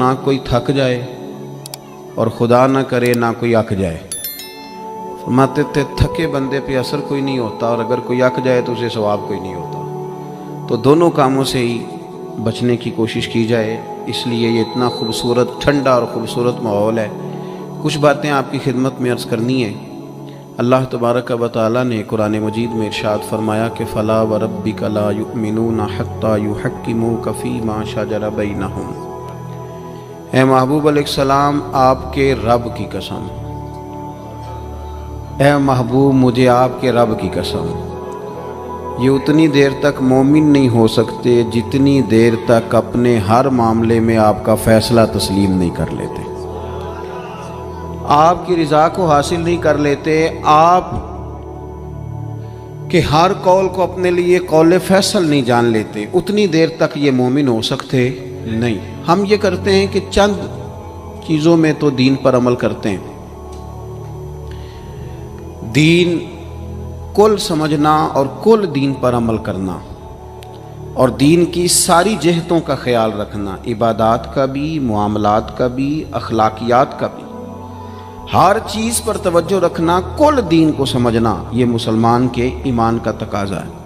ना कोई थक जाए और खुदा ना करे ना कोई अक जाए। फरमाते थे थके बंदे पे असर कोई नहीं होता और अगर कोई अक जाए तो उसे सवाब कोई नहीं होता। तो दोनों कामों से ही बचने की कोशिश की जाए। इसलिए ये इतना खूबसूरत ठंडा और ख़ूबसूरत माहौल है। कुछ बातें आपकी खिदमत में अर्ज़ करनी है। अल्लाह तबारक व तआला ने कुरान मजीद में इरशाद फरमाया कि फ़ला व रब्बिका ला युमिनूना हत्ता युहक्किमूका फ़ीमा शजर बैनहुम। ए महबूब अलैहिस्सलाम, आपके रब की कसम, ए महबूब मुझे आपके रब की कसम, ये उतनी देर तक मोमिन नहीं हो सकते जितनी देर तक अपने हर मामले में आपका फैसला तस्लीम नहीं कर लेते, आपकी रज़ा को हासिल नहीं कर लेते, आप के हर कौल को अपने लिए कौल फैसल नहीं जान लेते, उतनी देर तक ये मोमिन हो सकते नहीं। हम ये करते हैं कि चंद चीज़ों में तो दीन पर अमल करते हैं। दीन कुल समझना और कुल दीन पर अमल करना और दीन की सारी जहतों का ख्याल रखना, इबादात का भी, मुआमलात का भी, अखलाकियात का भी, हर चीज़ पर तवज्जो रखना, कुल दीन को समझना, ये मुसलमान के ईमान का तकाजा है।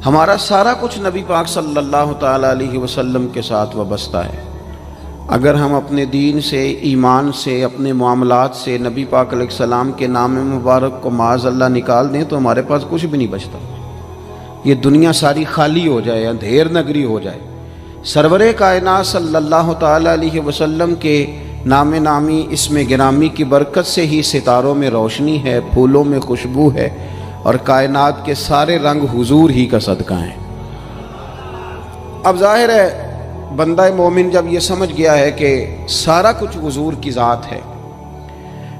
हमारा सारा कुछ नबी पाक सल्लल्लाहु ताला अलैहि वसल्लम के साथ वाबस्ता है। अगर हम अपने दीन से, ईमान से, अपने मामलात से नबी पाक अलैहिस्सलाम के नाम मुबारक को माज़ अल्लाह निकाल दें तो हमारे पास कुछ भी नहीं बचता। ये दुनिया सारी खाली हो जाए, अंधेर नगरी हो जाए। सरवरे कायनात सल्लल्लाहु ताला अलैहि वसल्लम के नाम नामी इसमें गिरामी की बरकत से ही सितारों में रोशनी है, फूलों में खुशबू है और कायनात के सारे रंग हुजूर ही का सदका है। अब जाहिर है बंदा मोमिन जब ये समझ गया है कि सारा कुछ हुजूर की ज़ात है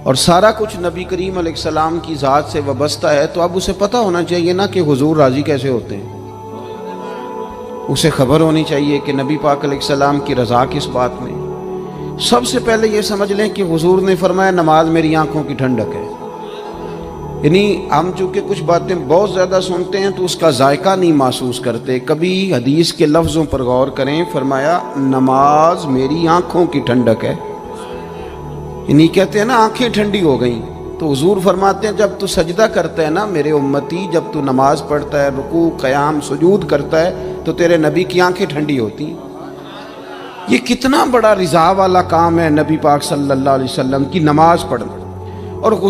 और सारा कुछ नबी करीम अलैहिस्सलाम की ज़ात से वाबस्ता है, तो अब उसे पता होना चाहिए ना कि हुजूर राज़ी कैसे होते हैं। उसे खबर होनी चाहिए कि नबी पाक अलैहिस्सलाम की रज़ा किस बात में। सबसे पहले ये समझ लें कि हुजूर ने फरमाया नमाज मेरी आंखों की ठंडक है। यानी हम चूँकि कुछ बातें बहुत ज़्यादा सुनते हैं तो उसका जायका नहीं महसूस करते। कभी हदीस के लफ्ज़ों पर गौर करें, फरमाया नमाज मेरी आंखों की ठंडक है। यानी कहते हैं ना आंखें ठंडी हो गई, तो हुजूर फरमाते हैं जब तू सजदा करता है ना मेरे उम्मती, जब तू नमाज पढ़ता है, रुकू क़याम सुजूद करता है, तो तेरे नबी की आंखें ठंडी होती हैं। ये कितना बड़ा रिज़ा वाला काम है नबी पाक सल्लल्लाहु अलैहि वसल्लम की नमाज पढ़ना। और